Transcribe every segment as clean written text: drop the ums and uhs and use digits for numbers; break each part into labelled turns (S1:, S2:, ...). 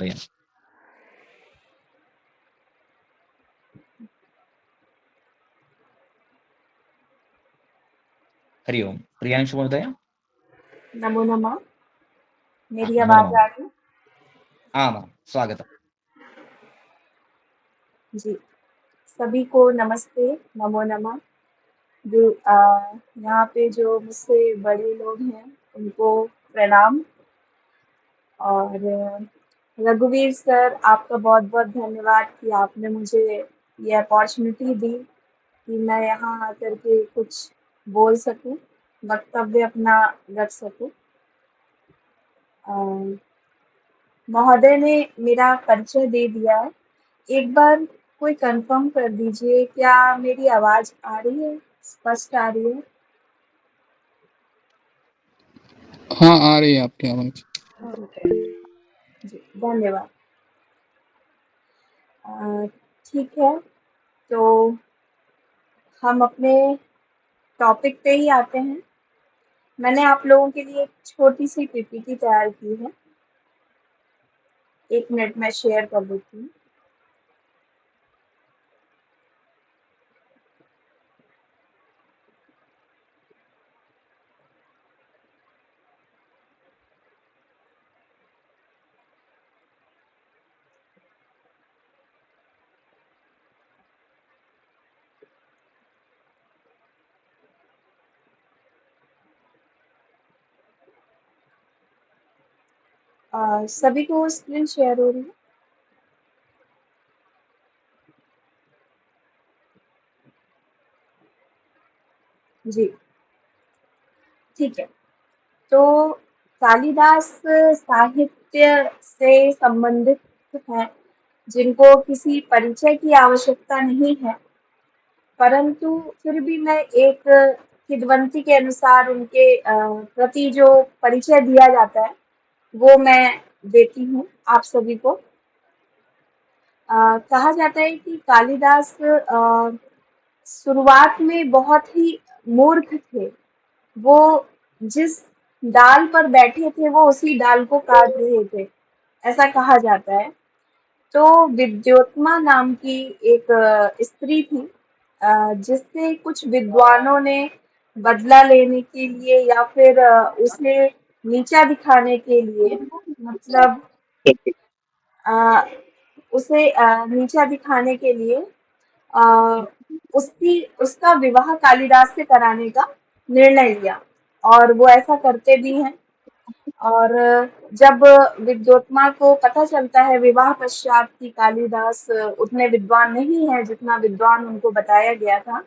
S1: महोदय। हरि ओम्। प्रियांशु महोदय?
S2: नमो नमः। मेरी
S1: नमो
S2: आवाज
S1: नमः।
S2: आ रही है?
S1: आमां, स्वागतम्।
S2: जी, सभी को नमस्ते, नमो नमः। जो यहाँ पे जो मुझसे बड़े लोग हैं, उनको प्रणाम। और रघुवीर सर, आपका बहुत-बहुत धन्यवाद कि आपने मुझे ये अपॉर्चुनिटी दी कि मैं यहाँ आकर के कुछ बोल सकूँ, वक्तव्य अपना रख सकूँ। महोदय ने मेरा परिचय दे दिया है। एक बार कोई कंफर्म कर दीजिए, क्या मेरी आवाज़ आ रही है? स्पष्ट आ रही है?
S3: हाँ, आ रही है आपकी आवाज।
S2: जी, धन्यवाद। ठीक है, तो हम अपने टॉपिक पे ही आते हैं। मैंने आप लोगों के लिए एक छोटी-सी पीपीटी तैयार की है। 1 मिनट में शेयर कर देती हूँ। सभी को स्क्रीन शेयर हो रही है? जी, ठीक है। तो कालिदास साहित्य से संबंधित हैं, जिनको किसी परिचय की आवश्यकता नहीं है, परंतु फिर भी मैं एक किंवदंती के अनुसार उनके प्रति जो परिचय दिया जाता है, वो मैं देती हूँ आप सभी को। कहा जाता है कि कालिदास शुरुआत में बहुत ही मूर्ख थे। वो जिस डाल पर बैठे थे, वो उसी डाल को काट रहे थे, ऐसा कहा जाता है। तो विद्योत्मा नाम की एक स्त्री थी, जिससे कुछ विद्वानों ने बदला लेने के लिए या फिर उसे नीचा दिखाने के लिए, मतलब अ, उसे नीचा दिखाने के लिए अ, उसका विवाह कालिदास से कराने का निर्णय लिया, और वो ऐसा करते भी हैं। और जब विद्योत्मा को पता चलता है विवाह पश्चात कि कालिदास उतने विद्वान नहीं है जितना विद्वान उनको बताया गया था,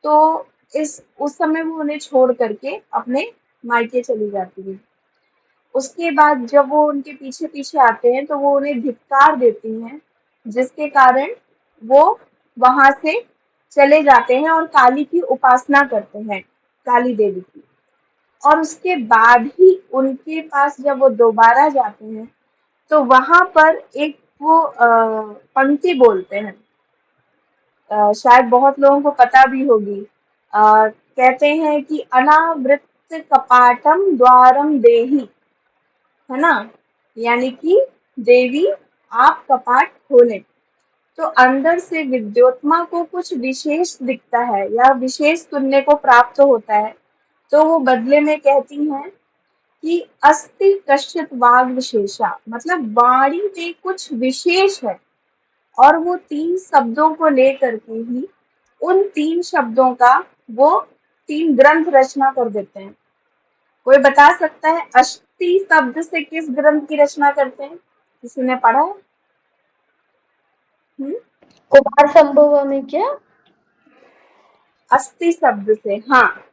S2: तो इस उस समय वो उन्हें छोड़ करके अपने मायके चली जाती है। उसके बाद जब वो उनके पीछे पीछे आते हैं, तो वो उन्हें धिक्कार देती हैं, जिसके कारण वो वहां से चले जाते हैं और काली की उपासना करते हैं, काली देवी की। और उसके बाद ही उनके पास जब वो दोबारा जाते हैं, तो वहां पर एक वो पंक्ति बोलते हैं, शायद बहुत लोगों को पता भी होगी। कहते हैं कि अनावृत कपाटम द्वारम देहि, है ना? यानी कि देवी, आप कपाट खोलें। तो अंदर से विद्योत्मा को कुछ विशेष दिखता है या विशेष सुनने को प्राप्त होता है, तो वो बदले में कहती हैं कि अस्ति कश्चित वाग विशेषा, मतलब वाणी में कुछ विशेष है। और वो 3 शब्दों को लेकर के ही उन 3 शब्दों का वो 3 ग्रंथ रचना कर देते हैं। कोई बता सकता है अस्थि शब्द से किस ग्रंथ की रचना करते हैं? किसी ने पढ़ा है?
S4: कुमार संभव में क्या?
S2: अस्थि शब्द से, हाँ,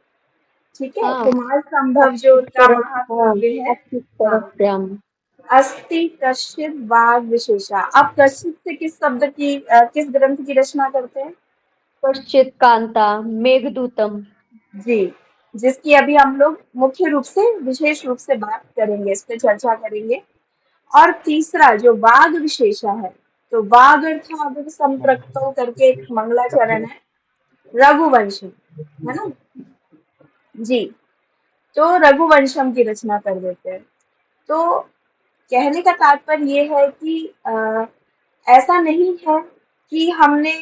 S2: ठीक है।
S4: हाँ,
S2: कुमार संभव जो उनका महाकाव्य है, हाँ,
S4: परस्याम।
S2: अस्ति कश्चित वाग विशेषा। अब कश्चित से किस शब्द की किस ग्रंथ की रचना करते हैं?
S4: कश्चित कांता मेघदूतम।
S2: जी, जिसकी अभी हम लोग मुख्य रूप से विशेष रूप से बात करेंगे, इस पे चर्चा करेंगे। और तीसरा जो वाग विशेषा है, तो वाग अर्थात संपृक्तो करके एक मंगलाचरण है, रघुवंशम, है ना? जी, तो रघुवंशम की रचना कर देते हैं। तो कहने का तात्पर्य ये है कि ऐसा नहीं है कि हमने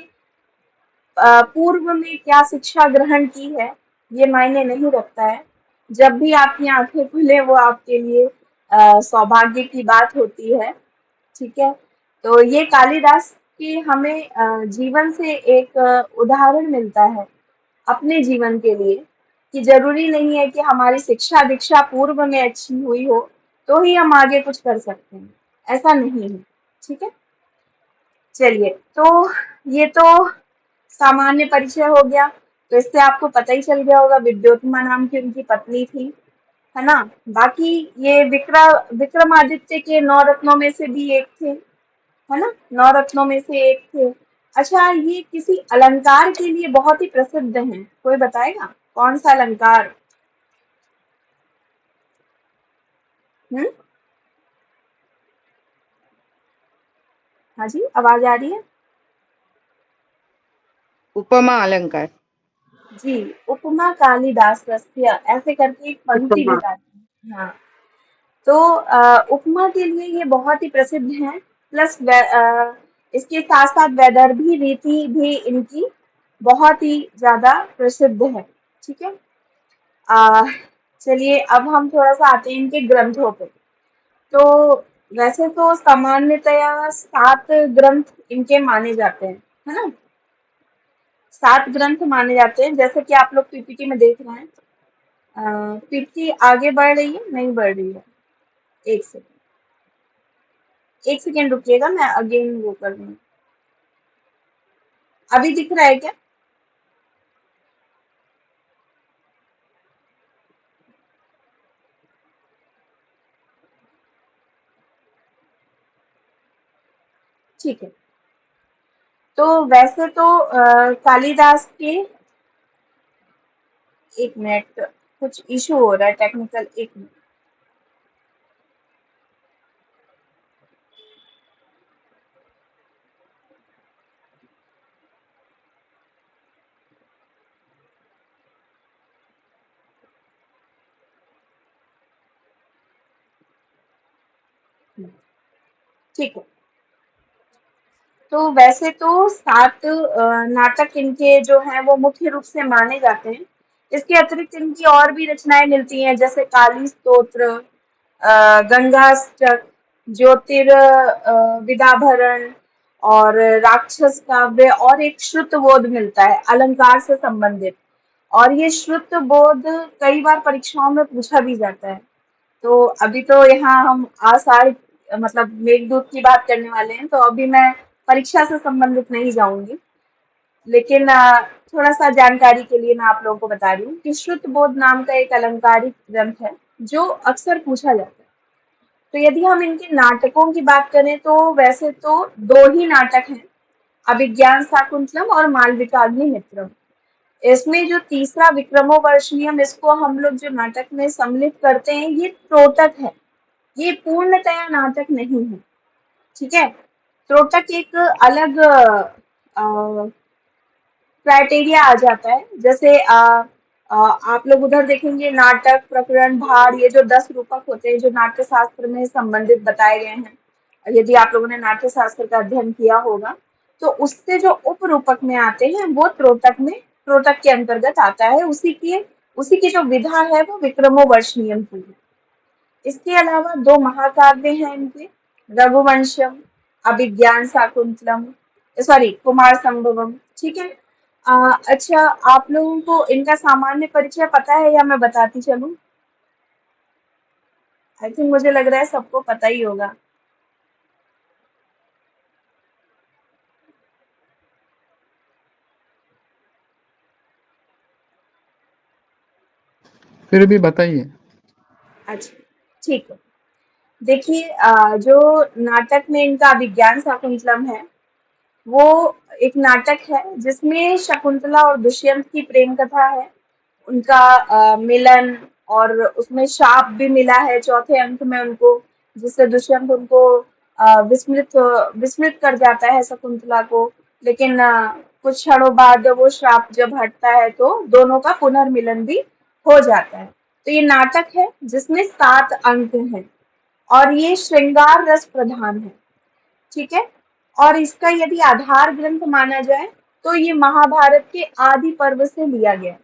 S2: पूर्व में क्या शिक्षा ग्रहण की है, ये मायने नहीं रखता है। जब भी आपकी आंखें खुले वो आपके लिए सौभाग्य की बात होती है। ठीक है, तो ये कालिदास के हमें जीवन से एक उदाहरण मिलता है अपने जीवन के लिए, कि जरूरी नहीं है कि हमारी शिक्षा दीक्षा पूर्व में अच्छी हुई हो तो ही हम आगे कुछ कर सकते हैं, ऐसा नहीं है। ठीक है, चलिए, तो ये तो सामान्य परिचय हो गया। तो इससे आपको पता ही चल गया होगा विद्योत्तमा नाम की उनकी पत्नी थी, है ना। बाकी ये विक्रमादित्य के 9 रत्नों में से भी एक थे, है ना, 9 रत्नों में से एक थे। अच्छा, ये किसी अलंकार के लिए बहुत ही प्रसिद्ध हैं, कोई बताएगा कौन सा अलंकार? हम्म, हाँ जी, आवाज आ रही है?
S5: उपमा अलंकार।
S2: जी, उपमा कालिदास ऐसे करके एक पंक्ति
S5: उपमा।
S2: बताती है। हाँ, तो उपमा के लिए ये बहुत ही प्रसिद्ध है। प्लस इसके साथ साथ वैदर्भी रीति भी इनकी बहुत ही ज्यादा प्रसिद्ध है। ठीक है, अ, चलिए अब हम थोड़ा सा आते हैं इनके ग्रंथों पे। तो वैसे तो सामान्यतया 7 ग्रंथ इनके माने जाते हैं, है ना। 7 ग्रंथ माने जाते हैं, जैसे कि आप लोग पीपीटी में देख रहे हैं। पीपीटी आगे बढ़ रही है, नहीं बढ़ रही है? एक सेकेंड रुकिएगा, मैं अगेन वो कर रही हूँ। अभी दिख रहा है क्या? ठीक है, तो वैसे तो कालिदास के, एक मिनट, कुछ इशू हो रहा है टेक्निकल, एक मिनट। ठीक है, तो वैसे तो 7 नाटक इनके जो हैं वो मुख्य रूप से माने जाते हैं। इसके अतिरिक्त इनकी और भी रचनाएं मिलती हैं, जैसे काली स्तोत्र, गंगाष्टक, विदाभरण और राक्षस काव्य, और एक श्रुत बोध मिलता है अलंकार से संबंधित। और ये श्रुत बोध कई बार परीक्षाओं में पूछा भी जाता है। तो अभी तो यहाँ हम आषाढ़ मतलब मेघदूत की बात करने वाले हैं, तो अभी मैं परीक्षा से संबंधित नहीं जाऊंगी, लेकिन थोड़ा सा जानकारी के लिए मैं आप लोगों को बता रही हूँ कि श्रुत बोध नाम का एक अलंकारिक ग्रंथ है जो अक्सर पूछा जाता है। तो यदि हम इनके नाटकों की बात करें तो वैसे तो 2 ही नाटक हैं, अभिज्ञान शाकुंतलम और मालविकाग्निमित्रम। इसमें जो तीसरा विक्रमोर्वशीयम, इसको हम लोग जो नाटक में सम्मिलित करते हैं, ये त्रोटक है, ये पूर्णतया नाटक नहीं है। ठीक है, त्रोटक एक अलग क्राइटेरिया आ जाता है। जैसे आप लोग उधर देखेंगे नाटक, प्रकरण, भार, ये जो 10 रूपक होते हैं जो नाट्य शास्त्र में संबंधित बताए गए हैं, यदि आप लोगों ने नाट्य शास्त्र का अध्ययन किया होगा तो उससे जो उप रूपक में आते हैं वो त्रोटक के अंतर्गत आता है। उसी की जो विधा है वो विक्रमोर्वशीयम की है। इसके अलावा 2 महाकाव्य हैं इनके, रघुवंशम, अभिज्ञान शाकुंतलम, सॉरी कुमार संभवम। ठीक है, अच्छा, आप लोगों को इनका सामान्य परिचय पता है या मैं बताती चलूं? आई थिंक मुझे लग रहा है सबको पता ही होगा।
S3: फिर भी बताइए।
S2: अच्छा, ठीक है, देखिए, जो नाटक में इनका अभिज्ञान शाकुंतलम है वो एक नाटक है जिसमें शकुंतला और दुष्यंत की प्रेम कथा है, उनका मिलन, और उसमें शाप भी मिला है चौथे अंक में उनको, जिससे दुष्यंत उनको विस्मृत कर जाता है शकुंतला को। लेकिन कुछ क्षणों बाद वो श्राप जब हटता है तो दोनों का पुनर्मिलन भी हो जाता है। तो ये नाटक है जिसमें 7 अंक हैं, और ये श्रृंगार रस प्रधान है। ठीक है, और इसका यदि आधार ग्रंथ माना जाए तो ये महाभारत के आदि पर्व से लिया गया है।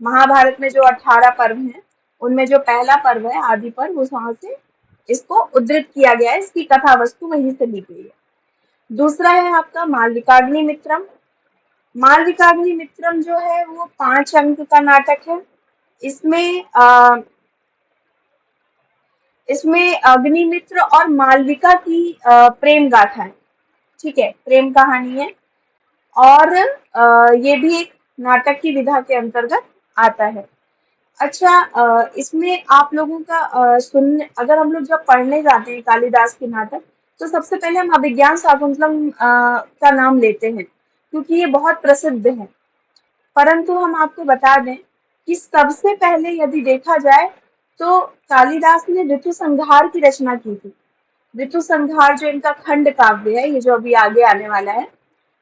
S2: महाभारत में जो 18 पर्व हैं उनमें जो पहला पर्व है आदि पर्व, उस वहां से इसको उद्धृत किया गया है, इसकी कथा वस्तु वहीं से ली गई है। दूसरा है आपका मालविकाग्नि मित्रम। मालविकाग्नि मित्रम जो है वो 5 अंक का नाटक है। इसमें इसमें अग्निमित्र और मालविका की प्रेम गाथा है। ठीक है, प्रेम कहानी है, और ये भी एक नाटक की विधा के अंतर्गत आता है। अच्छा, इसमें आप लोगों का अगर हम लोग जब पढ़ने जाते हैं कालिदास के नाटक, तो सबसे पहले हम अभिज्ञान शाकुंतलम का नाम लेते हैं क्योंकि ये बहुत प्रसिद्ध है। परंतु हम आपको बता दें कि सबसे पहले यदि देखा जाए तो कालिदास ने ऋतु संहार की रचना की थी। ऋतु संहार जो इनका खंड काव्य है, ये जो अभी आगे आने वाला है,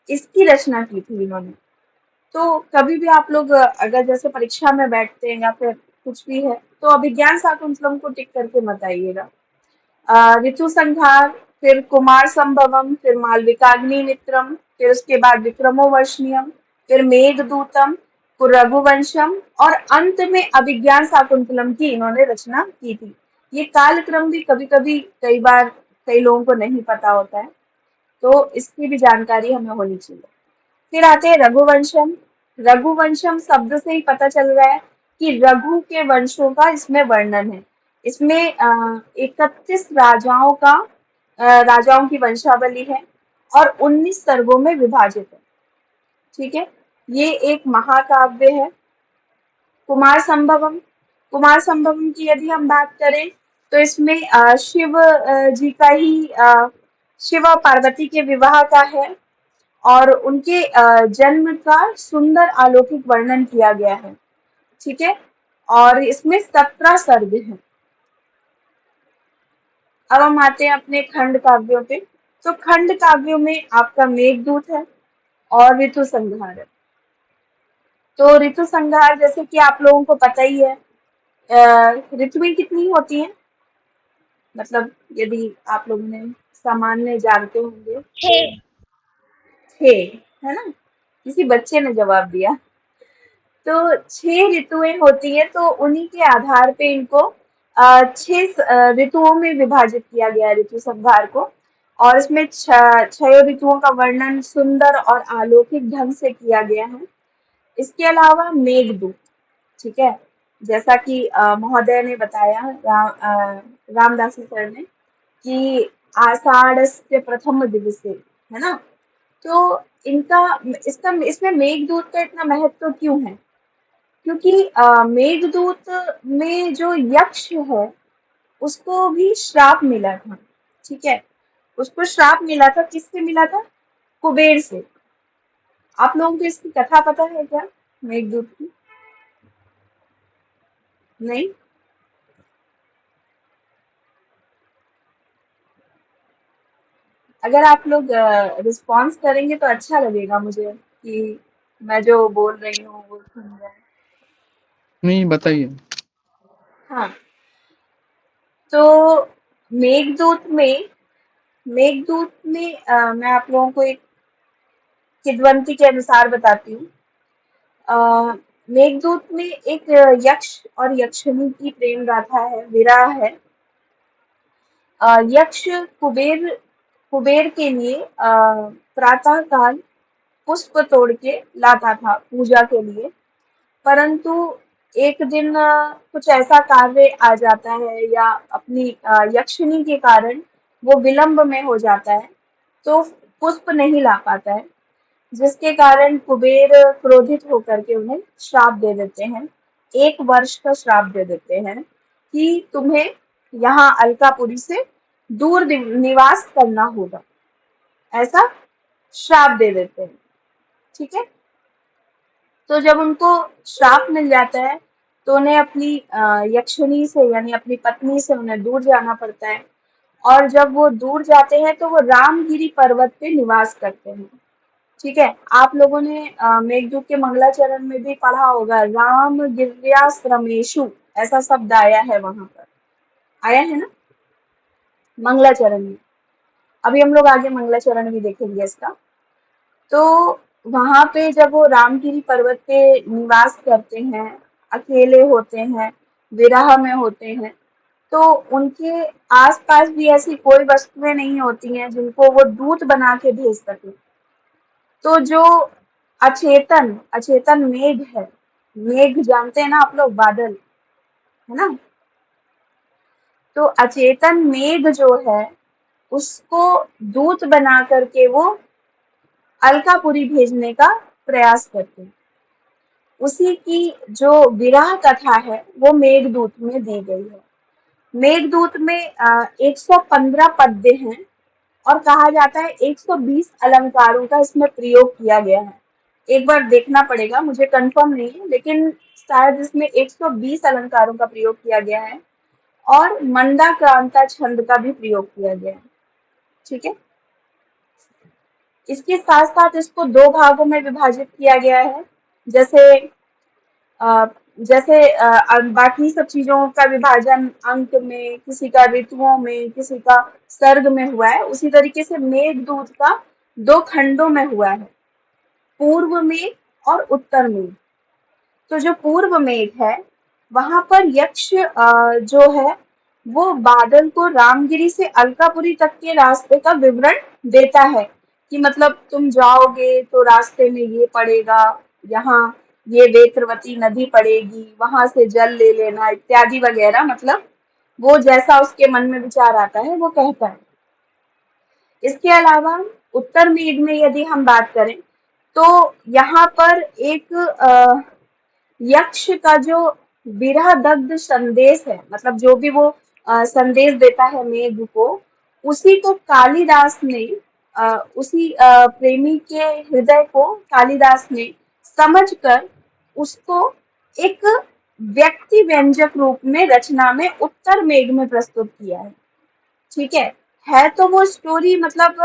S2: इसकी रचना की थी इन्होंने। तो कभी भी आप लोग अगर जैसे परीक्षा में बैठते हैं या फिर कुछ भी है तो अभिज्ञान शाकुंतलम को टिक करके मत आइएगा। ऋतु संहार, फिर कुमार संभवम, फिर मालविकाग्नि मित्रम, फिर उसके बाद विक्रमो वर्षनियम, फिर मेघदूतम, फिर रघुवंशम, और अंत में अभिज्ञान शाकुंतलम की इन्होंने रचना की थी। ये कालक्रम भी कभी कभी कई बार कई लोगों को नहीं पता होता है, तो इसकी भी जानकारी हमें होनी चाहिए। फिर आते हैं रघुवंशम। रघुवंशम शब्द से ही पता चल रहा है कि रघु के वंशों का इसमें वर्णन है। इसमें 31 राजाओं की वंशावली है और 19 सर्गों में विभाजित है। ठीक है, ये एक महाकाव्य है। कुमार संभवम। कुमार संभवम की यदि हम बात करें तो इसमें शिव जी का ही शिव और पार्वती के विवाह का है और उनके जन्म का सुंदर अलौकिक वर्णन किया गया है। ठीक है, और इसमें 17 सर्ग हैं। अब हम आते हैं अपने खंड काव्यों पे। तो खंड काव्यों में आपका मेघदूत है और ऋतु संहार है। तो ऋतु संहार जैसे कि आप लोगों को पता ही है, ऋतुएं कितनी होती हैं, मतलब यदि आप लोगों ने सामान्य जानते होंगे, 6 है ना। किसी बच्चे ने जवाब दिया। तो 6 ऋतुएं होती है, तो उन्हीं के आधार पे इनको 6 ऋतुओं में विभाजित किया गया है ऋतु संहार को। और इसमें 6 ऋतुओं का वर्णन सुंदर और अलौकिक ढंग से किया गया है। इसके अलावा मेघदूत, ठीक है, जैसा कि महोदय ने बताया, रामदासी सर ने, कि आषाढ़स्य प्रथम दिवसे, है ना। तो इसमें मेघदूत का इतना महत्व क्यों है? क्योंकि मेघदूत में जो यक्ष है उसको भी श्राप मिला था। ठीक है, उसको श्राप मिला था, किससे मिला था? कुबेर से। आप लोगों को इसकी कथा पता है क्या, मेघदूत की? नहीं? अगर आप लोग रिस्पॉन्स करेंगे तो अच्छा लगेगा मुझे कि मैं जो बोल रही हूँ वो सुन जाए।
S3: नहीं, बताइए।
S2: हाँ, तो मेघदूत में मैं आप लोगों को एक किद्वंती के अनुसार बताती हूँ। मेघदूत में एक यक्ष और यक्षिणी की प्रेम गाथा है, विरह है। यक्ष कुबेर के लिए प्रातः काल पुष्प तोड़ के लाता था पूजा के लिए, परंतु एक दिन कुछ ऐसा कार्य आ जाता है या अपनी यक्षिणी के कारण वो विलंब में हो जाता है, तो पुष्प नहीं ला पाता है, जिसके कारण कुबेर क्रोधित होकर के उन्हें श्राप दे देते हैं। 1 वर्ष का श्राप दे देते हैं कि तुम्हें यहाँ अलकापुरी से दूर निवास करना होगा, ऐसा श्राप दे देते हैं। ठीक है, तो जब उनको श्राप मिल जाता है तो उन्हें अपनी यक्षिणी से यानी अपनी पत्नी से उन्हें दूर जाना पड़ता है। और जब वो दूर जाते हैं तो वो रामगिरी पर्वत पे निवास करते हैं। ठीक है, आप लोगों ने मेघदूत के मंगलाचरण में भी पढ़ा होगा, राम गिर्याश्रमेशु, ऐसा शब्द आया है, वहां पर आया है ना। मंगलाचरण में। अभी हम लोग आगे मंगलाचरण भी देखेंगे इसका। तो वहां पे जब वो रामगिरी पर्वत पे निवास करते हैं, अकेले होते हैं, विरह में होते हैं, तो उनके आसपास भी ऐसी कोई वस्तुएं नहीं होती हैं जिनको वो दूत बना के भेज सके। तो जो अचेतन अचेतन मेघ है, मेघ जानते हैं ना आप लोग, बादल, है ना। तो अचेतन मेघ जो है उसको दूत बना करके वो अलकापुरी भेजने का प्रयास करते हैं। उसी की जो विरह कथा है वो मेघदूत में दी गई है। मेघदूत में 115 पद्य हैं और कहा जाता है 120 अलंकारों का इसमें प्रयोग किया गया है। एक बार देखना पड़ेगा, मुझे कंफर्म नहीं है, लेकिन शायद इसमें 120 अलंकारों का प्रयोग किया गया है और मंदाक्रांता छंद का भी प्रयोग किया गया है। ठीक है। इसके साथ साथ इसको दो भागों में विभाजित किया गया है। जैसे अ, बाकी सब चीजों का विभाजन अंक में, किसी का ऋतुओं में, किसी का सर्ग में हुआ है, उसी तरीके से मेघदूत का दो खंडों में हुआ है, पूर्व में और उत्तर में। तो जो पूर्व मेघ है वहां पर यक्ष जो है वो बादल को रामगिरी से अलकापुरी तक के रास्ते का विवरण देता है कि मतलब तुम जाओगे तो रास्ते में ये पड़ेगा, यहाँ ये वेत्रवती नदी पड़ेगी, वहां से जल ले लेना इत्यादि वगैरह। मतलब वो जैसा उसके मन में विचार आता है वो कहता है। इसके अलावा उत्तर मेघ में यदि हम बात करें तो यहाँ पर एक यक्ष का जो विरह दग्ध संदेश है, मतलब जो भी वो संदेश देता है मेघ को, उसी को कालिदास ने उसी प्रेमी के हृदय को कालिदास ने समझकर उसको एक व्यक्ति व्यंजक रूप में रचना में उत्तर मेघ में प्रस्तुत किया है। ठीक है तो वो स्टोरी मतलब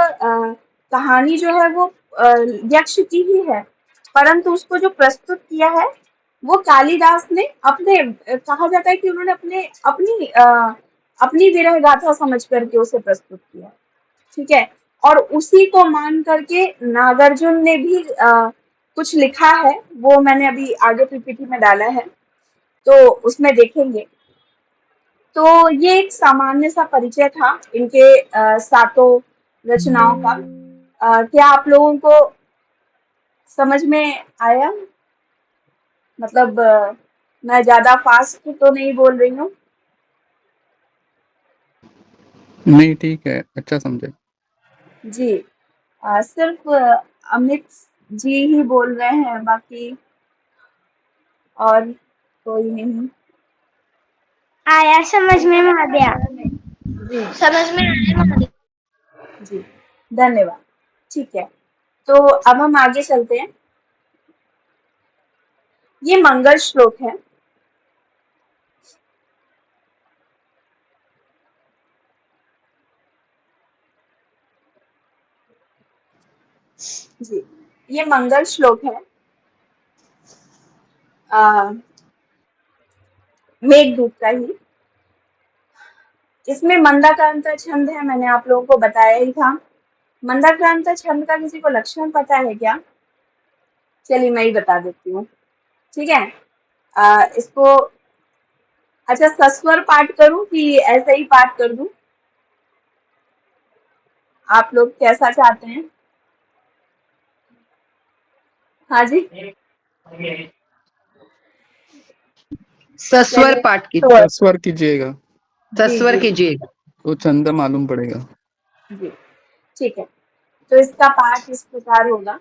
S2: कहानी जो है वो यक्ष की ही है, परंतु उसको जो प्रस्तुत किया है वो कालिदास ने अपने कहा जाता है कि उन्होंने अपनी विरह गाथा समझ करके उसे प्रस्तुत किया। ठीक है। और उसी को मान करके नागार्जुन ने भी कुछ लिखा है, वो मैंने अभी आगे पीपीटी में डाला है तो उसमें देखेंगे। तो ये एक सामान्य सा परिचय था इनके सातों रचनाओं का। क्या आप लोगों को समझ में आया? मतलब मैं ज्यादा फास्ट तो नहीं बोल रही हूँ?
S3: नहीं, ठीक है, अच्छा समझे।
S2: जी। सिर्फ अमित जी ही बोल रहे हैं, बाकी और कोई नहीं।
S5: आया समझ में महादया?
S2: जी
S5: समझ में आया महादया?
S2: जी, धन्यवाद। ठीक है, तो अब हम आगे चलते हैं। ये मंगल श्लोक है। जी, ये मंगल श्लोक है मेघदूत का ही। इसमें मंदाक्रांता छंद है, मैंने आप लोगों को बताया ही था। मंदाक्रांता छंद का किसी को लक्षण पता है क्या? चलिए मैं ही बता देती हूँ। ठीक है। इसको अच्छा सस्वर पाठ करूं कि ऐसे ही पाठ कर दूं? आप लोग कैसा चाहते हैं? हाँ जी,
S6: सस्वर
S2: चलिए।
S6: पाठ कीजिए।
S3: सस्वर कीजिएगा
S2: जी
S6: सस्वर
S2: जी
S6: कीजिए।
S3: तो छंद मालूम पड़ेगा।
S2: जी, ठीक है। तो इसका पाठ इस प्रकार होगा।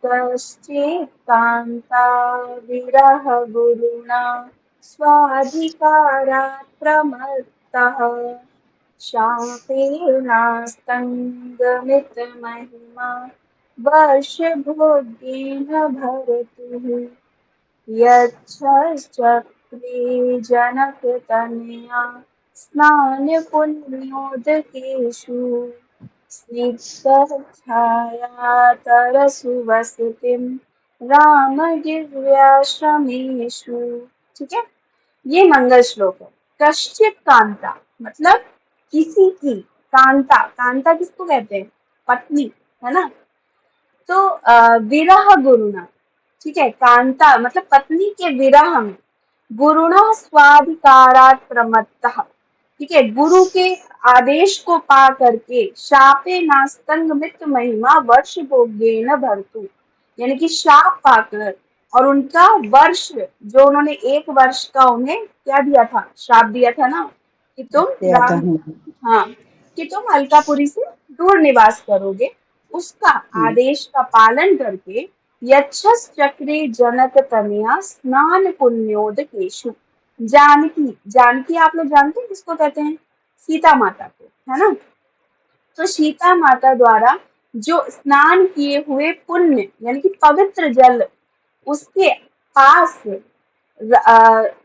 S2: कश्चित् कान्ता विरह गुरुणा स्वाधिकारात् प्रमत्तः शापेनास्तङ्गमितमहिमा वर्षभोगेन भरतुः यच्छश्चक्रे जनकतनया स्नानपुण्योदकेषु स्निग्धः छायातरसु वसतिं रामगिर्याश्रमेषु। ठीक है, ये मंगल श्लोक है। कश्चित् कांता मतलब किसी की कांता, कांता किसको कहते हैं? पत्नी, है ना? तो विरह गुरुणा, ठीक है, कांता मतलब पत्नी के विरह में, गुरुणा स्वाधिकारात् प्रमत्तः, ठीक है, गुरु के आदेश को पा करके शापे नास्तंग मित महिमा वर्ष भोगेन भरतु, यानी कि शाप पाकर और उनका वर्ष, जो उन्होंने 1 वर्ष का उन्हें क्या दिया था, श्राप दिया था ना कि तुम
S6: दिया था।
S2: राम, हाँ, कि तुम अलकापुरी से दूर निवास करोगे, उसका आदेश का पालन करके यक्षस चक्रे जनक तनया स्नान पुण्योदकेषु, जानकी, जानकी आप लोग जानते हैं किसको कहते हैं? सीता माता को, है ना? तो सीता माता द्वारा जो स्नान किए हुए पुण्य यानी कि पवित्र जल, उसके पास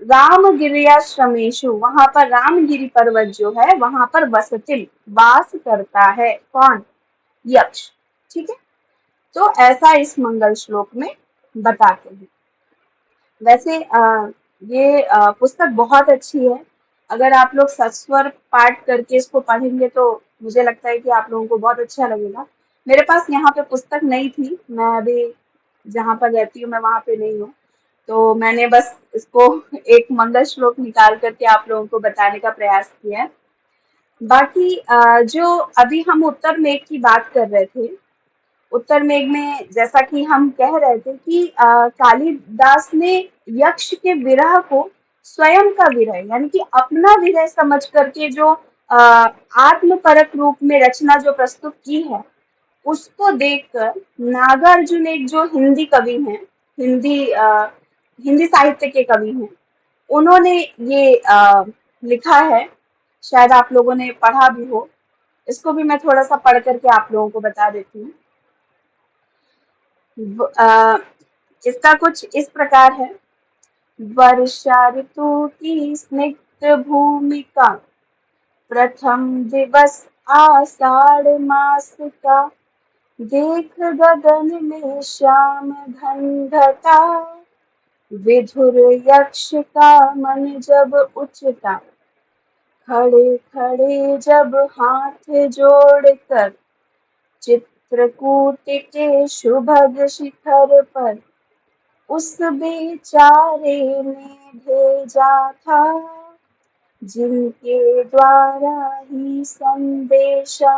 S2: रामगिरियाश्रमेशु, वहां पर रामगिरी पर्वत जो है वहां पर वसतिल, वास करता है। कौन? यक्ष, ठीक है। तो ऐसा इस मंगल श्लोक में बताते हैं। वैसे ये पुस्तक बहुत अच्छी है। अगर आप लोग सस्वर पाठ करके इसको पढ़ेंगे तो मुझे लगता है कि आप लोगों को बहुत अच्छा लगेगा। मेरे पास यहाँ पे पुस्तक नहीं थी, मैं अभी जहाँ पर रहती हूँ मैं वहाँ पे नहीं हूँ, तो मैंने बस इसको एक मंगल श्लोक निकाल करके आप लोगों को बताने का प्रयास किया है। बाकी जो अभी हम उत्तर मेघ की बात कर रहे थे, उत्तर मेघ में जैसा कि हम कह रहे थे कि कालिदास ने यक्ष के विरह को स्वयं का विरह यानी कि अपना विरह समझ करके जो आत्मपरक रूप में रचना जो प्रस्तुत की है, उसको देखकर नागार्जुन एक जो हिंदी कवि हैं, हिंदी साहित्य के कवि हैं, उन्होंने ये लिखा है। शायद आप लोगों ने पढ़ा भी हो। इसको भी मैं थोड़ा सा पढ़ करके आप लोगों को बता देती हूँ। इसका कुछ इस प्रकार है। वर्षा ऋतु की स्निग्ध भूमिका, प्रथम दिवस आषाढ़ मास का, देख गगन में श्याम घन घटा, विधुर यक्ष का मन जब उचटा, खड़े खड़े जब हाथ जोड़कर, चित्रकूट के शुभग शिखर पर, उस बेचारे ने भेजा था, जिनके द्वारा ही संदेशा,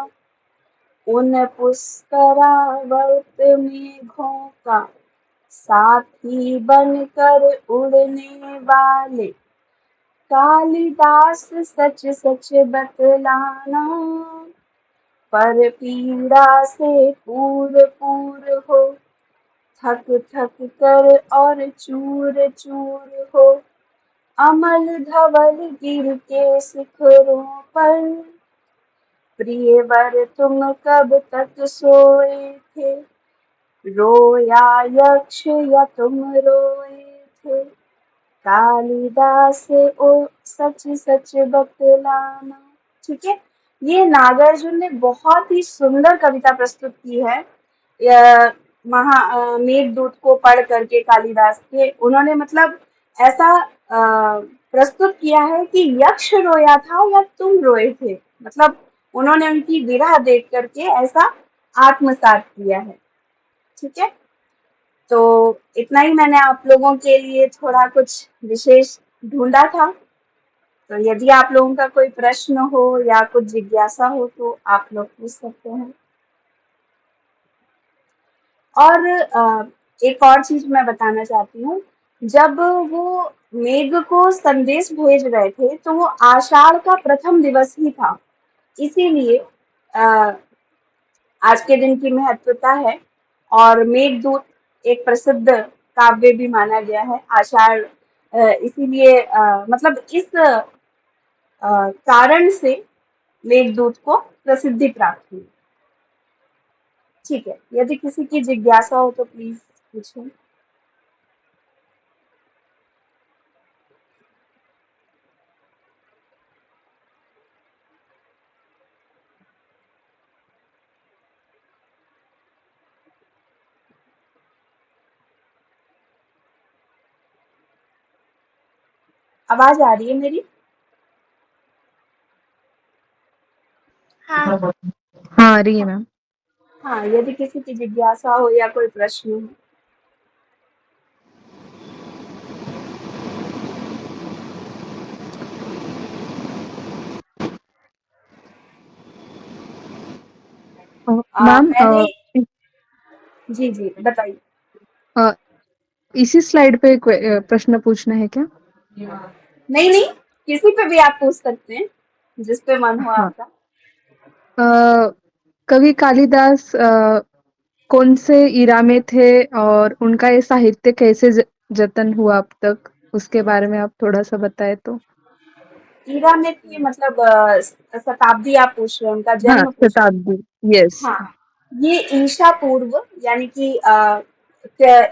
S2: उन पुष्करावर्त मेघों का, साथी बनकर उड़ने वाले, कालिदास सच सच बतलाना, पर पीड़ा से पूर पूर हो, थक थक कर और चूर चूर हो, अमल धवल गिर के शिखरों पर, प्रियवर तुम कब तक सोए थे, रोया यक्ष या तुम रोए थे, कालिदास ओ सच सच बतलाना। ठीक है, ये नागार्जुन ने बहुत ही सुंदर कविता प्रस्तुत की है। मेघदूत को पढ़ करके कालिदास के उन्होंने मतलब ऐसा प्रस्तुत किया है कि यक्ष रोया था या तुम रोए थे, मतलब उन्होंने उनकी विरह देख करके ऐसा आत्मसात किया है। ठीक है, तो इतना ही मैंने आप लोगों के लिए थोड़ा कुछ विशेष ढूंढा था। तो यदि आप लोगों का कोई प्रश्न हो या कुछ जिज्ञासा हो तो आप लोग पूछ सकते हैं। और एक और चीज मैं बताना चाहती हूँ, जब वो मेघ को संदेश भेज रहे थे तो वो आषाढ़ का प्रथम दिवस ही था, इसीलिए आज के दिन की महत्वता है। और मेघदूत एक प्रसिद्ध काव्य भी माना गया है आषाढ़, इसीलिए मतलब इस कारण से मेघदूत को प्रसिद्धि प्राप्त हुई। ठीक है, यदि किसी की जिज्ञासा हो तो प्लीज पूछें। आवाज आ रही है मेरी?
S6: हाँ, आ रही है मैम।
S2: हाँ, यदि किसी की जिज्ञासा हो या कोई प्रश्न हो।
S6: मैम
S2: मैंने जी, जी, बताइए।
S6: अ, इसी स्लाइड पे प्रश्न पूछना है क्या?
S2: नहीं, नहीं, किसी पे भी आप पूछ सकते हैं, जिस पे मन हो
S6: हाँ।
S2: आपका।
S6: कवि कालिदास कौन से इरा में थे और उनका ये साहित्य कैसे जतन हुआ अब तक, उसके बारे में आप थोड़ा सा बताए तो।
S2: ईरा में थे मतलब शताब्दी आप पूछ रहे हैं, उनका
S6: हाँ,
S2: जन्म पूछ रहे
S6: शताब्दी। यस।
S2: हैं। हाँ, ये ईशा पूर्व यानी कि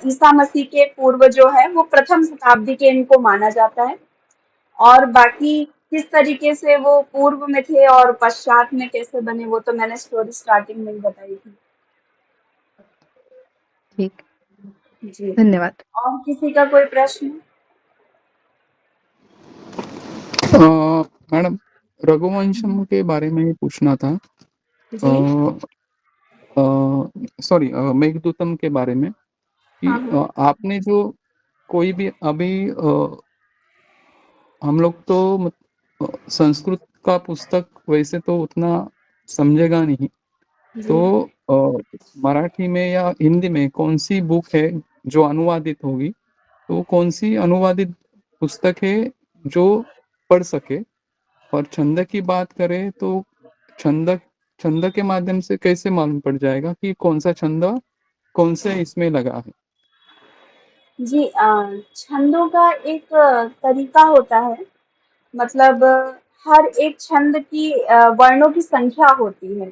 S2: ईसा मसीह के पूर्व जो है वो प्रथम शताब्दी के इनको माना जाता है। और बाकी किस तरीके से वो पूर्व में थे और पश्चात में कैसे बने वो तो मैंने स्टोरी स्टार्टिंग में ही बताई थी।
S6: ठीक।
S2: जी।
S6: धन्यवाद।
S2: और किसी का कोई प्रश्न?
S3: मैडम, रघुवंशम के बारे में पूछना था।
S2: जी।
S3: सॉरी, मेघदूतम के बारे में कि
S2: हाँ, हाँ।
S3: आपने जो कोई भी अभी हम लोग तो संस्कृत का पुस्तक वैसे तो उतना समझेगा नहीं,
S2: जी।
S3: तो मराठी में या हिंदी में कौन सी बुक है जो अनुवादित होगी, तो कौन सी अनुवादित पुस्तक है जो पढ़ सके। और छंद की बात करें तो छंद छंद के माध्यम से कैसे मालूम पड़ जाएगा कि कौन सा छंद कौन से इसमें लगा है।
S2: जी, छंदों का एक तरीका होता है। मतलब हर एक छंद की वर्णों की संख्या होती है।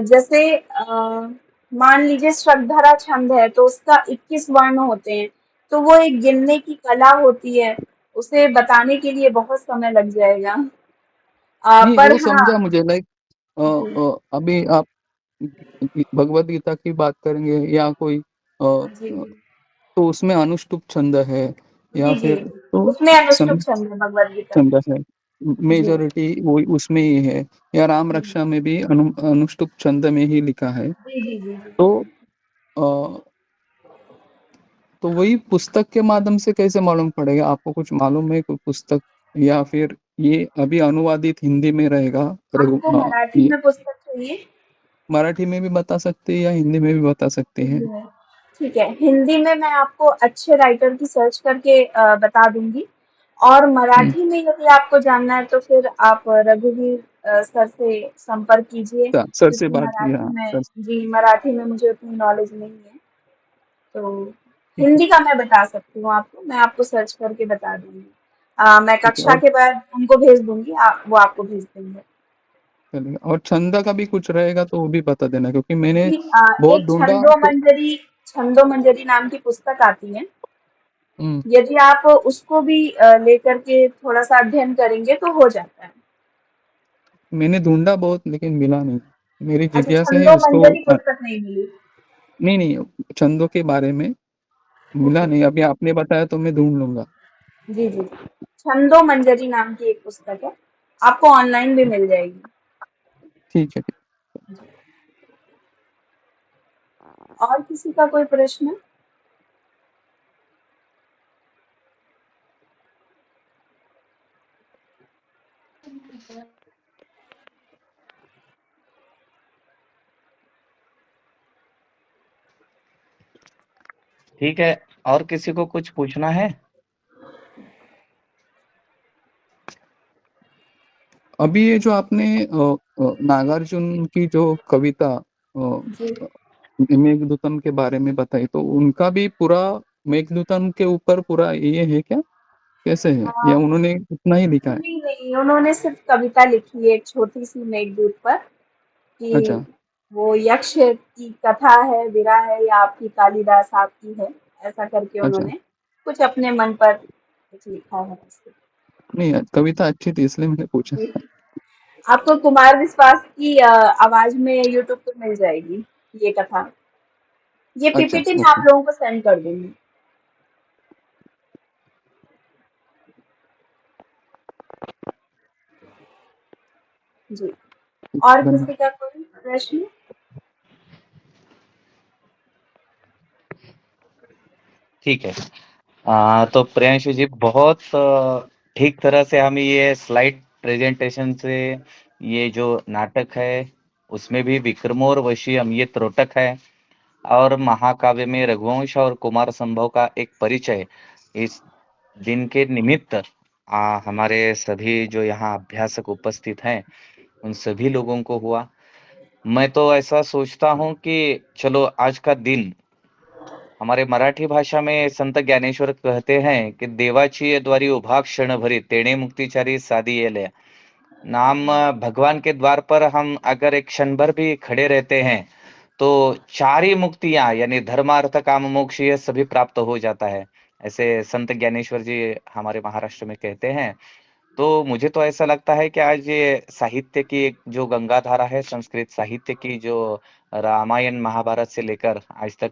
S2: जैसे मान लीजिए श्रगधरा छंद है तो उसका 21 वर्ण होते हैं। तो वो एक गिनने की कला होती है। उसे बताने के लिए बहुत समय लग जाएगा।
S3: नहीं,
S2: पर
S3: वो
S2: हाँ।
S3: समझा मुझे। लाइक
S2: जी।
S3: अभी आप भगवत गीता की बात करेंगे या कोई
S2: जी।
S3: तो उसमें अनुष्टुप छंद है, या
S2: जी। जी।
S3: फिर तो
S2: उसमें अनुष्टुप
S3: सम
S2: छंद है भगवद गीता में।
S3: छंद है,
S2: जी।
S3: मेजोरिटी वो उसमें ही है। या राम
S2: जी।
S3: रक्षा में भी अनुष्टुप छंद में ही लिखा है।
S2: जी। जी। जी।
S3: तो अ, तो वही पुस्तक के माध्यम से कैसे मालूम पड़ेगा? आपको कुछ मालूम है कोई पुस्तक, या फिर ये अभी अनुवादित हिंदी में रहेगा?
S2: आपको मराठी
S3: ये
S2: में पुस्तक चाहिए?
S3: मराठी में भी बता सकते हैं या हिंदी में भी बता सकते हैं।
S2: हिंदी में। ठीक है, हिंदी में मैं आपको अच्छे राइटर की सर्च करके बता दूंगी। और
S3: हम्म,
S2: मराठी में यदि आपको जानना है तो फिर आप रघुवीर सर से संपर्क कीजिए,
S3: सर से
S2: क्योंकि
S3: बात की, हाँ सर।
S2: मराठी में मुझे उतनी नॉलेज नहीं है। तो
S3: ठीक है,
S2: हिंदी का मैं बता सकती हूँ आपको, मैं आपको सर्च करके बता दूंगी। मैं
S3: ठीक है।
S2: कक्षा
S3: और
S2: के बाद उनको भेज दूंगी, वो आपको भेज देंगे।
S3: चलेगा, और छंदा का भी कुछ रहेगा तो वो भी बता देना, क्योंकि मैंने
S2: जी,
S3: बहुत
S2: एक
S3: ढूंढा तो।
S2: छंदो मंजरी नाम की पुस्तक आती है।
S3: हम्म,
S2: यदि आप उसको भी लेकर के थोड़ा सा अध्ययन करेंगे तो हो जाता है।
S3: मैंने ढूंढा बहुत लेकिन मिला नहीं। मेरी
S2: अच्छा,
S3: जिज्ञासा है
S2: छंदो
S3: उसको
S2: मंजरी पुस्तक नहीं मिली?
S3: नहीं नहीं, छंदों के बारे में मिला
S2: ओके।
S3: नहीं। अभी आपने बताया तो मैं ढूंढ लूंगा।
S2: जी, जी, जी। छंदो मंजरी नाम की एक पुस्तक है, आपको ऑनलाइन भी मिल जाएगी।
S3: ठीक है, ठीक।
S2: और किसी का कोई प्रश्न?
S1: ठीक है, और किसी को कुछ पूछना है?
S3: अभी ये जो आपने नागार्जुन की जो कविता
S2: जी।
S3: मेघदूतम के बारे में बताई, तो उनका भी पूरा मेघदूतम के ऊपर पूरा ये है क्या? कैसे है, या उन्होंने उतना ही लिखा है?
S2: नहीं, नहीं, उन्होंने सिर्फ कविता लिखी है एक छोटी-सी मेघदूत पर,
S3: अच्छा,
S2: कि वो यक्ष की कथा है, विरह है या आपकी कालिदास आपकी है, ऐसा करके
S3: अच्छा।
S2: उन्होंने कुछ अपने मन पर कुछ लिखा है ऐसे।
S3: नहीं, कविता अच्छी थी इसलिए मैंने पूछा।
S2: जी। आपको कुमार विश्वास की आवाज में यूट्यूब पे मिल जाएगी ये कथा। ये
S3: अच्छा,
S2: पीपीटी मैं
S3: ओके।
S2: आप लोगों को सेंड कर दूंगी। जी। और
S3: धन्यवाद।
S2: किसी का कोई प्रश्न?
S1: ठीक है। तो प्रियांशु जी बहुत ठीक तरह से हम ये स्लाइड प्रेजेंटेशन से ये जो नाटक है उसमें भी विक्रमोर वशी अमिय त्रोटक है और महाकाव्य में रघुवंश और कुमार संभव का एक परिचय इस दिन के निमित्त हमारे सभी जो यहाँ अभ्यासक उपस्थित हैं उन सभी लोगों को हुआ। मैं तो ऐसा सोचता हूँ कि चलो आज का दिन हमारे मराठी भाषा में संत ज्ञानेश्वर कहते हैं कि देवाची द्वारी उभा क्षण भरी तेणे मुक्तिचारी साधी येले। नाम भगवान के द्वार पर हम अगर एक क्षण भर भी खड़े रहते हैं तो चार ही मुक्तियां यानी धर्म अर्थ काम मोक्ष ये सभी प्राप्त हो जाता है, ऐसे संत ज्ञानेश्वर जी हमारे महाराष्ट्र में कहते हैं। तो मुझे तो ऐसा लगता है कि आज ये साहित्य की एक जो गंगा धारा है, संस्कृत साहित्य की जो रामायण महाभारत से लेकर आज तक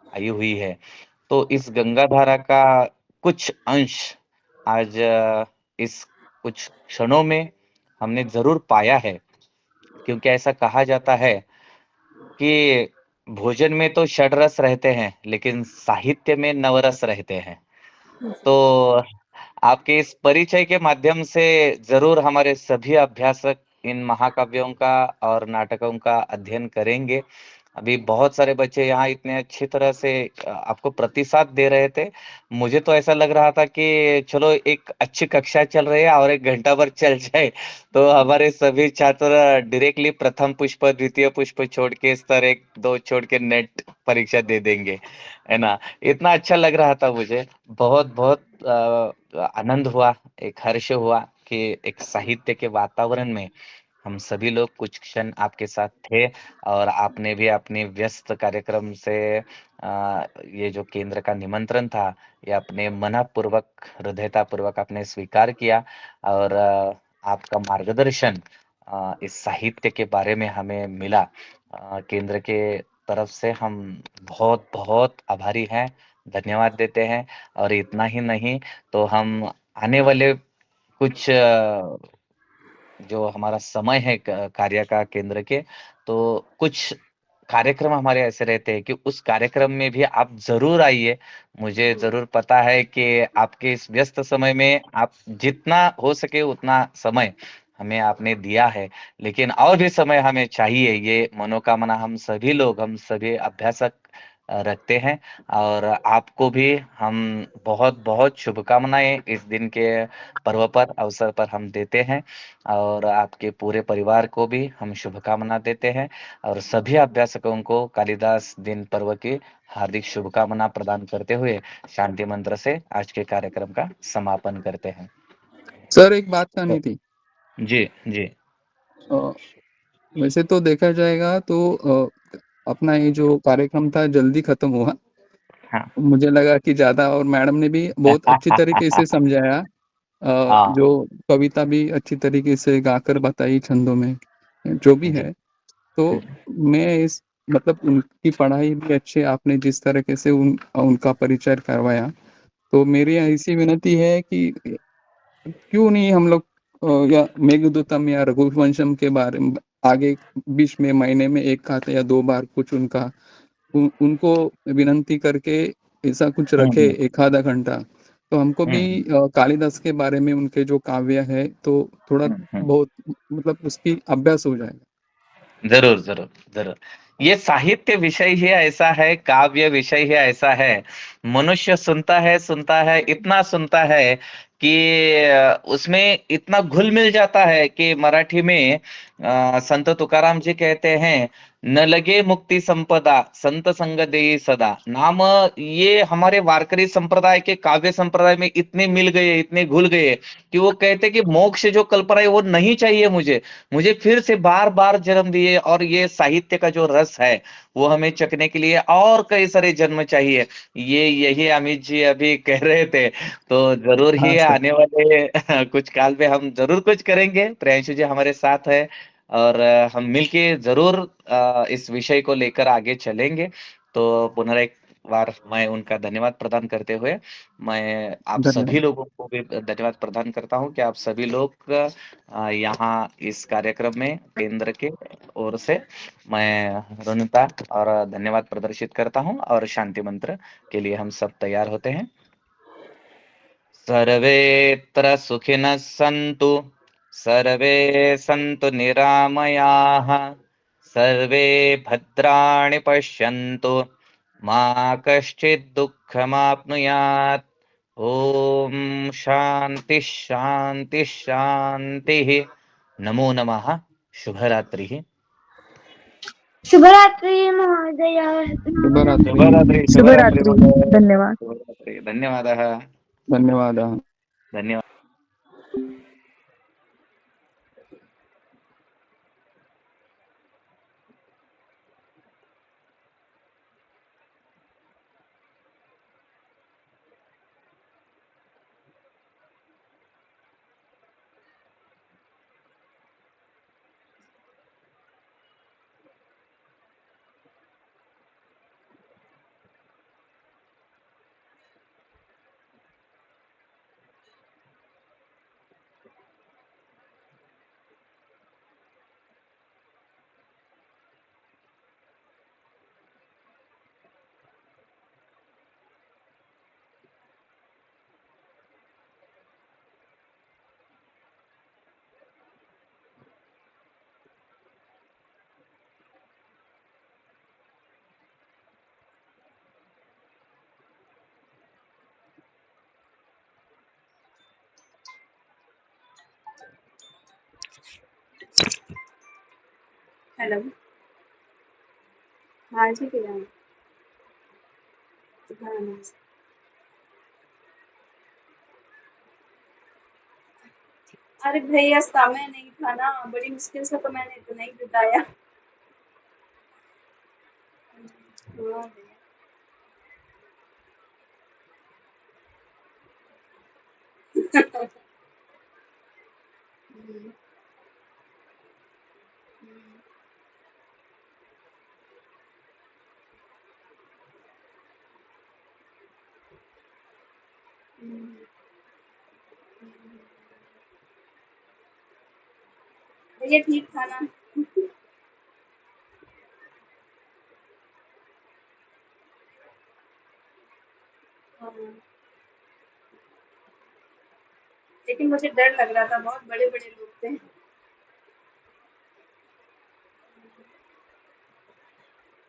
S1: आई हुई है, तो इस गंगा धारा का कुछ अंश आज इस कुछ क्षणों में हमने जरूर पाया है। क्योंकि ऐसा कहा जाता है कि भोजन में तो षड्रस रहते हैं लेकिन साहित्य में नवरस रहते हैं।
S2: जी।
S1: तो आपके इस परिचय के माध्यम से जरूर हमारे सभी अभ्यासक इन महाकाव्यों का और नाटकों का अध्ययन करेंगे। अभी बहुत सारे बच्चे यहाँ इतने अच्छी तरह से आपको प्रतिसाद दे रहे थे। मुझे तो ऐसा लग रहा था कि चलो एक अच्छी कक्षा चल रही है और 1 घंटा भर चल जाए तो हमारे सभी छात्र डायरेक्टली प्रथम पुष्प, द्वितीय पुष्प छोड़ के स्तर 1, 2 छोड़ के नेट परीक्षा दे देंगे, है ना? इतना अच्छा लग रहा था मुझे। बहुत-बहुत आनंद हुआ, एक हर्ष हुआ कि एक साहित्य के वातावरण में हम सभी लोग कुछ क्षण आपके साथ थे और आपने भी अपने व्यस्त कार्यक्रम से ये जो केंद्र का निमंत्रण था, ये अपने मनःपूर्वक, हृदयतापूर्वक आपने स्वीकार किया और आपका मार्गदर्शन इस साहित्य के बारे में हमें मिला। केंद्र के तरफ से हम बहुत-बहुत आभारी हैं, धन्यवाद देते हैं और इतना ही नहीं तो हम आने वाले कुछ जो हमारा समय है कार्य का केंद्र के, तो कुछ कार्यक्रम हमारे ऐसे रहते हैं कि उस कार्यक्रम में भी आप ज़रूर आइए। मुझे ज़रूर पता है कि आपके इस व्यस्त समय में आप जितना हो सके उतना समय हमें आपने दिया है, लेकिन और भी समय हमें चाहिए, ये मनोकामना हम सभी लोग, हम सभी अभ्यासक रखते हैं और आपको भी हम बहुत-बहुत शुभकामनाएँ इस दिन के पर्व पर, अवसर पर हम देते हैं। और आपके पूरे परिवार को भी हम शुभकामना देते हैं और सभी अभ्यासकों को कालिदास दिन पर्व की हार्दिक शुभकामना प्रदान करते हुए शांति मंत्र से आज के कार्यक्रम का समापन करते हैं।
S3: सर एक बात कहनी
S1: तो
S3: थी।
S1: जी, जी।
S3: अ, वैसे तो देखा जाएगा तो अपना ये जो कार्यक्रम था जल्दी खत्म हुआ।
S1: हाँ।
S3: मुझे लगा कि ज़्यादा, और मैडम ने भी बहुत अच्छी तरीके से समझाया।
S1: हाँ,
S3: जो कविता भी अच्छी तरीके से गाकर बताई छंदों में, जो भी
S1: जी।
S3: है। तो मैं इस मतलब उनकी पढ़ाई भी अच्छे, आपने जिस तरीके से उनका परिचय करवाया, तो मेरी ऐसी विनती है कि क्यों नहीं हम लोग या मेघदूतम या रघुवंशम के बारे में आगे बीच में महीने में 1 आध या 2 बार कुछ उनको विनंती करके ऐसा कुछ
S1: हुँ,
S3: रखे
S1: हुँ।
S3: 1 आधा घंटा, तो हमको
S1: हुँ,
S3: भी
S1: हुँ।
S3: कालिदास के बारे में उनके जो काव्य है तो थोड़ा
S1: हुँ, हुँ।
S3: बहुत मतलब उसकी अभ्यास हो जाएगा।
S1: ज़रूर, ज़रूर, ज़रूर। ये साहित्य विषय ही ऐसा है, काव्य विषय ही ऐसा है, मनुष्य सुनता है, इतना सुनता है कि उसमें इतना घुल-मिल जाता है कि मराठी में संत तुकाराम जी कहते हैं, "न लगे मुक्ति संपदा, संत संग देई सदा।" नाम ये हमारे वारकरी संप्रदाय के काव्य संप्रदाय में इतने मिल गए, इतने घुल गए कि वो कहते हैं कि मोक्ष जो कल्पना है वो नहीं चाहिए मुझे। मुझे फिर से बार-बार जन्म दिए और ये साहित्य का जो रस है, वो हमें चखने के लिए और कई सारे जन्म चाहिए। ये यही अमित जी अभी कह रहे थे, तो ज़रूर
S3: हाँ
S1: ही
S3: सर।
S1: आने वाले कुछ काल में हम ज़रूर कुछ करेंगे। प्रियांशु जी हमारे साथ है और हम मिलके ज़रूर इस विषय को लेकर आगे चलेंगे। तो पुनः एक बार मैं उनका धन्यवाद प्रदान करते हुए मैं आप सभी
S3: धन्यवाद।
S1: लोगों को भी धन्यवाद प्रदान करता हूं कि आप सभी लोग यहाँ इस कार्यक्रम में केंद्र के ओर से मैं ऋणता और धन्यवाद प्रदर्शित करता हूं और शांति मंत्र के लिए हम सब तैयार होते हैं। सर्वेत्र सुखिनः सन्तु, सर्वे सन्तु निरामयाः, सर्वे भद्राणि पश्यन्तु, मा कश्चित् दुःखमाप्नुयात्। ॐ शान्तिः शान्तिः शान्तिः। नमो नमः। शुभरात्रिः।
S5: शुभरात्रि महोदय।
S3: शुभरात्रि।
S1: शुभरात्रि शुभरात्रि
S6: शुभरात्रि।
S1: महोदय।
S6: धन्यवाद।
S1: शुभरात्रि। धन्यवादः।
S3: धन्यवादः।
S1: धन्यवाद।
S2: हेलो। हाँ जी भैया। हाँ नमस्ते। अरे भैया समय नहीं था ना, बड़ी मुश्किल से तो मैंने इतना ही बिताया। हाँ भैया। हम्म, हम्म, हम्म, हम्म। भैया ठीक था ना? हाँ, लेकिन मुझे डर लग रहा था, बहुत बड़े बड़े लोग थे।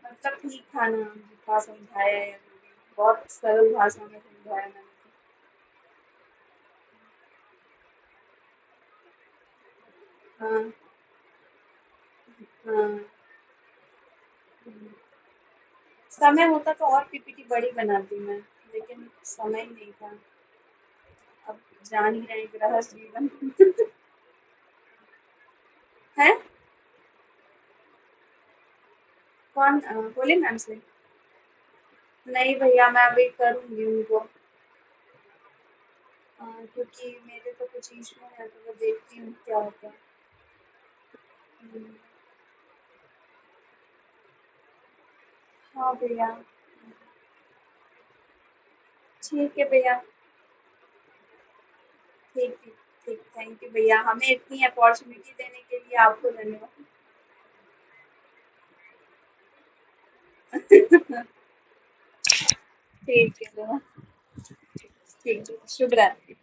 S2: मतलब ठीक था ना, जितना समझाया है बहुत सरल भाषा में समझाया मैंने। हाँ हाँ। हम्म। समय होता तो और पीपीटी बड़ी बनाती मैं, लेकिन समय ही नहीं था। अब जान ही रहे गृहस्थ जीवन। है कौन बोले मैम से? नहीं भैया, मैं अभी करूँगी उनको। क्योंकि मेरे तो कुछ इशू है तो वो देखती हूँ क्या होता है। हम्म, हाँ भैया। ठीक है भैया। ठीक ठीक ठीक, थैंक यू भैया, हमें इतनी अपॉर्चुनिटी देने के लिए आपको धन्यवाद। ठीक है भैया। ठीक है, शुभ रात्रि।